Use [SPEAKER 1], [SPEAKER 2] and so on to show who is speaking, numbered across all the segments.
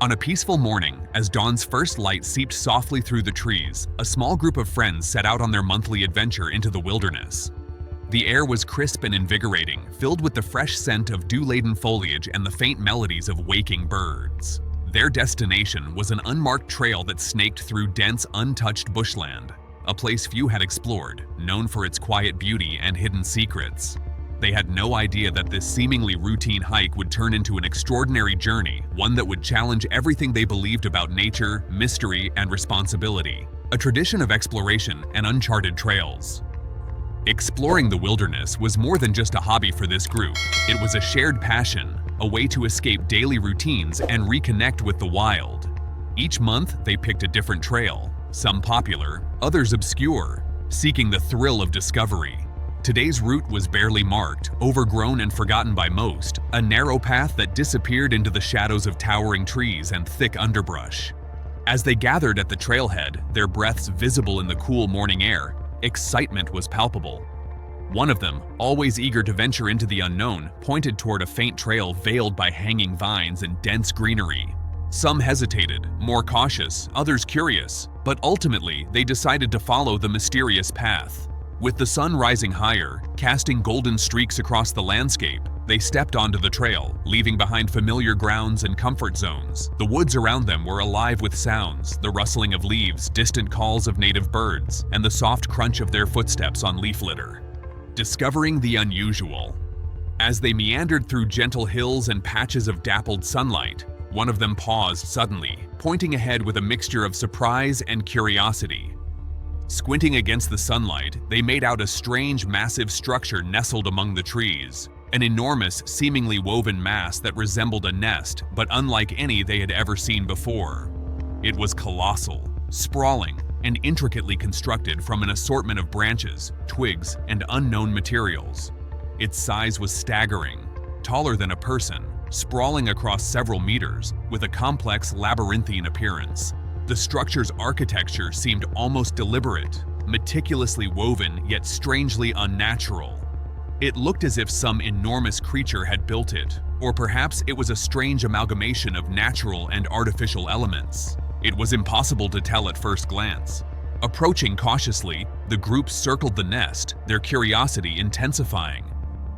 [SPEAKER 1] On a peaceful morning, as dawn's first light seeped softly through the trees, a small group of friends set out on their monthly adventure into the wilderness. The air was crisp and invigorating, filled with the fresh scent of dew-laden foliage and the faint melodies of waking birds. Their destination was an unmarked trail that snaked through dense, untouched bushland, a place few had explored, known for its quiet beauty and hidden secrets. They had no idea that this seemingly routine hike would turn into an extraordinary journey, one that would challenge everything they believed about nature, mystery, and responsibility, a tradition of exploration and uncharted trails. Exploring the wilderness was more than just a hobby for this group. It was a shared passion, a way to escape daily routines and reconnect with the wild. Each month, they picked a different trail, some popular, others obscure, seeking the thrill of discovery. Today's route was barely marked, overgrown and forgotten by most, a narrow path that disappeared into the shadows of towering trees and thick underbrush. As they gathered at the trailhead, their breaths visible in the cool morning air, excitement was palpable. One of them, always eager to venture into the unknown, pointed toward a faint trail veiled by hanging vines and dense greenery. Some hesitated, more cautious, others curious, but ultimately they decided to follow the mysterious path. With the sun rising higher, casting golden streaks across the landscape, they stepped onto the trail, leaving behind familiar grounds and comfort zones. The woods around them were alive with sounds, the rustling of leaves, distant calls of native birds, and the soft crunch of their footsteps on leaf litter. Discovering the unusual. As they meandered through gentle hills and patches of dappled sunlight, one of them paused suddenly, pointing ahead with a mixture of surprise and curiosity. Squinting against the sunlight, they made out a strange, massive structure nestled among the trees. An enormous, seemingly woven mass that resembled a nest, but unlike any they had ever seen before. It was colossal, sprawling, and intricately constructed from an assortment of branches, twigs, and unknown materials. Its size was staggering, taller than a person, sprawling across several meters, with a complex, labyrinthine appearance. The structure's architecture seemed almost deliberate, meticulously woven yet strangely unnatural. It looked as if some enormous creature had built it, or perhaps it was a strange amalgamation of natural and artificial elements. It was impossible to tell at first glance. Approaching cautiously, the group circled the nest, their curiosity intensifying.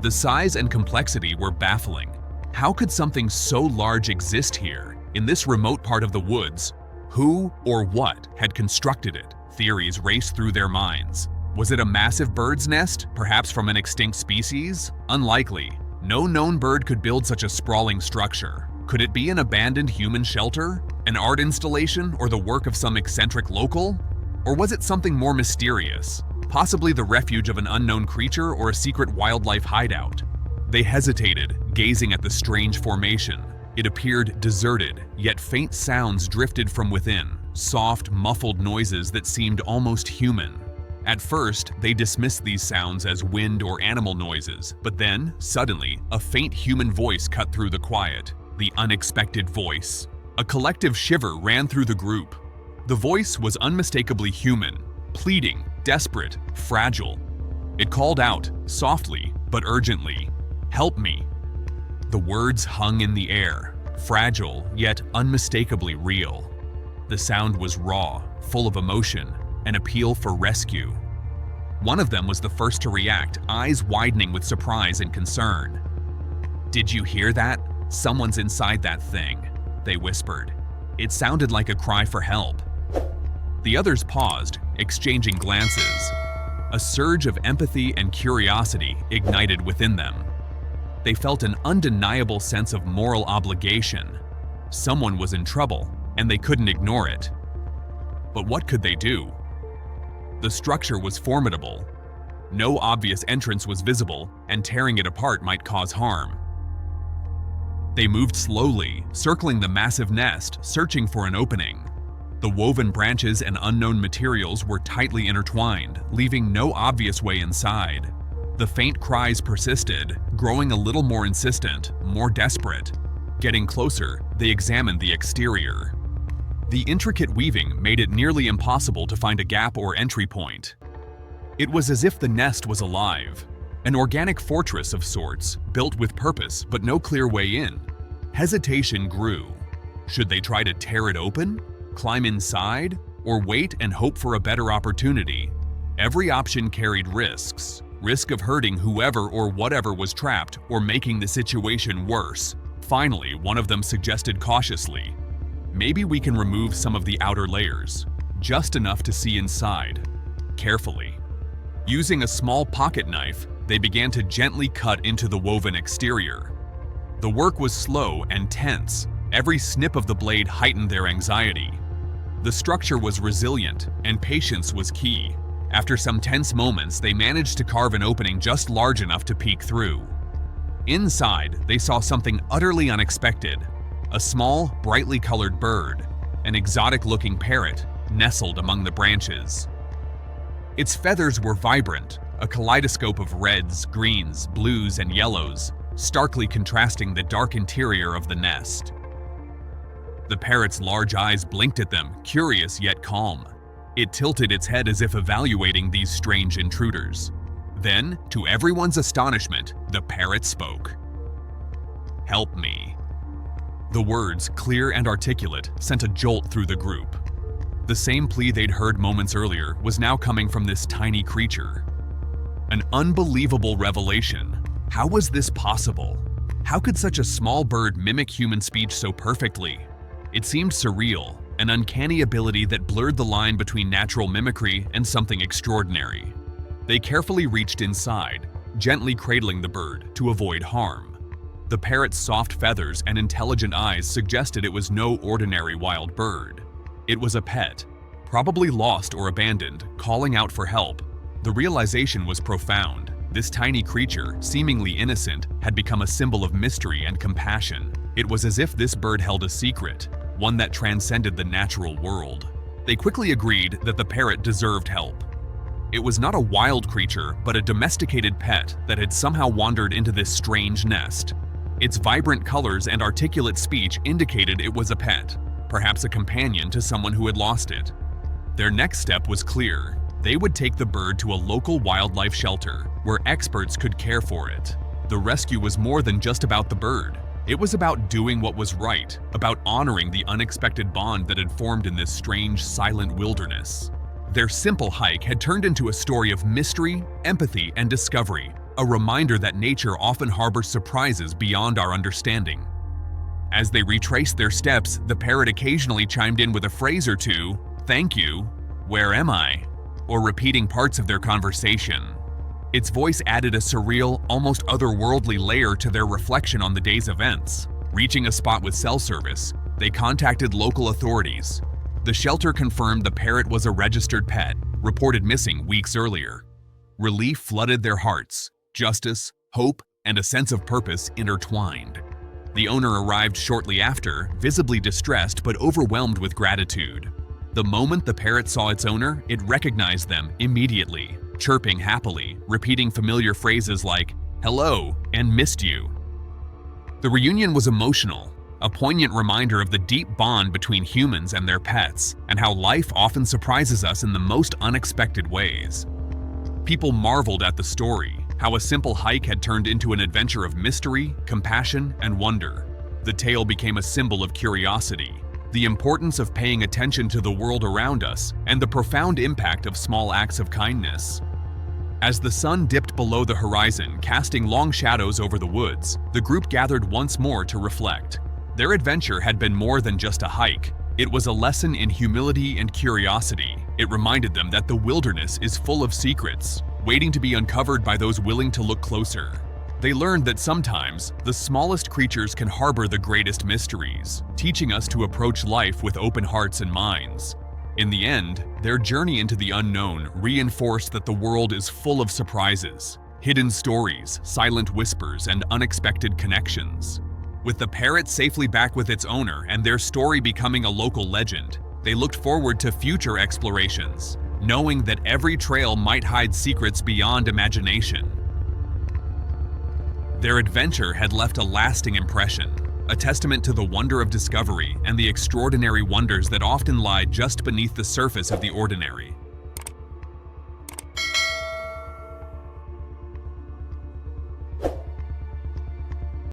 [SPEAKER 1] The size and complexity were baffling. How could something so large exist here, in this remote part of the woods? Who or what had constructed it? Theories raced through their minds. Was it a massive bird's nest, perhaps from an extinct species? Unlikely. No known bird could build such a sprawling structure. Could it be an abandoned human shelter? An art installation or the work of some eccentric local? Or was it something more mysterious? Possibly the refuge of an unknown creature or a secret wildlife hideout? They hesitated, gazing at the strange formation. It appeared deserted, yet faint sounds drifted from within, soft, muffled noises that seemed almost human. At first, they dismissed these sounds as wind or animal noises, but then, suddenly, a faint human voice cut through the quiet. The unexpected voice. A collective shiver ran through the group. The voice was unmistakably human, pleading, desperate, fragile. It called out, softly but urgently, "Help me." The words hung in the air, fragile yet unmistakably real. The sound was raw, full of emotion, an appeal for rescue. One of them was the first to react, eyes widening with surprise and concern. "Did you hear that? Someone's inside that thing," they whispered. It sounded like a cry for help. The others paused, exchanging glances. A surge of empathy and curiosity ignited within them. They felt an undeniable sense of moral obligation. Someone was in trouble, and they couldn't ignore it. But what could they do? The structure was formidable. No obvious entrance was visible, and tearing it apart might cause harm. They moved slowly, circling the massive nest, searching for an opening. The woven branches and unknown materials were tightly intertwined, leaving no obvious way inside. The faint cries persisted, growing a little more insistent, more desperate. Getting closer, they examined the exterior. The intricate weaving made it nearly impossible to find a gap or entry point. It was as if the nest was alive, an organic fortress of sorts, built with purpose but no clear way in. Hesitation grew. Should they try to tear it open, climb inside, or wait and hope for a better opportunity? Every option carried risks. Risk of hurting whoever or whatever was trapped or making the situation worse. Finally, one of them suggested cautiously, "Maybe we can remove some of the outer layers, just enough to see inside." Carefully. Using a small pocket knife, they began to gently cut into the woven exterior. The work was slow and tense. Every snip of the blade heightened their anxiety. The structure was resilient, and patience was key. After some tense moments, they managed to carve an opening just large enough to peek through. Inside, they saw something utterly unexpected. A small, brightly colored bird, an exotic-looking parrot, nestled among the branches. Its feathers were vibrant, a kaleidoscope of reds, greens, blues, and yellows, starkly contrasting the dark interior of the nest. The parrot's large eyes blinked at them, curious yet calm. It tilted its head as if evaluating these strange intruders. Then, to everyone's astonishment, the parrot spoke. "Help me." The words, clear and articulate, sent a jolt through the group. The same plea they'd heard moments earlier was now coming from this tiny creature. An unbelievable revelation. How was this possible? How could such a small bird mimic human speech so perfectly? It seemed surreal, an uncanny ability that blurred the line between natural mimicry and something extraordinary. They carefully reached inside, gently cradling the bird to avoid harm. The parrot's soft feathers and intelligent eyes suggested it was no ordinary wild bird. It was a pet, probably lost or abandoned, calling out for help. The realization was profound. This tiny creature, seemingly innocent, had become a symbol of mystery and compassion. It was as if this bird held a secret, one that transcended the natural world. They quickly agreed that the parrot deserved help. It was not a wild creature, but a domesticated pet that had somehow wandered into this strange nest. Its vibrant colors and articulate speech indicated it was a pet, perhaps a companion to someone who had lost it. Their next step was clear. They would take the bird to a local wildlife shelter, where experts could care for it. The rescue was more than just about the bird. It was about doing what was right, about honoring the unexpected bond that had formed in this strange, silent wilderness. Their simple hike had turned into a story of mystery, empathy, and discovery, a reminder that nature often harbors surprises beyond our understanding. As they retraced their steps, the parrot occasionally chimed in with a phrase or two, "Thank you," "Where am I?" or repeating parts of their conversation. Its voice added a surreal, almost otherworldly layer to their reflection on the day's events. Reaching a spot with cell service, they contacted local authorities. The shelter confirmed the parrot was a registered pet, reported missing weeks earlier. Relief flooded their hearts. Justice, hope, and a sense of purpose intertwined. The owner arrived shortly after, visibly distressed but overwhelmed with gratitude. The moment the parrot saw its owner, it recognized them immediately, chirping happily, repeating familiar phrases like, "Hello," and "Missed you." The reunion was emotional, a poignant reminder of the deep bond between humans and their pets, and how life often surprises us in the most unexpected ways. People marveled at the story, how a simple hike had turned into an adventure of mystery, compassion, and wonder. The tale became a symbol of curiosity, the importance of paying attention to the world around us, and the profound impact of small acts of kindness. As the sun dipped below the horizon, casting long shadows over the woods, the group gathered once more to reflect. Their adventure had been more than just a hike. It was a lesson in humility and curiosity. It reminded them that the wilderness is full of secrets, waiting to be uncovered by those willing to look closer. They learned that sometimes, the smallest creatures can harbor the greatest mysteries, teaching us to approach life with open hearts and minds. In the end, their journey into the unknown reinforced that the world is full of surprises, hidden stories, silent whispers, and unexpected connections. With the parrot safely back with its owner and their story becoming a local legend, they looked forward to future explorations, knowing that every trail might hide secrets beyond imagination. Their adventure had left a lasting impression, a testament to the wonder of discovery and the extraordinary wonders that often lie just beneath the surface of the ordinary.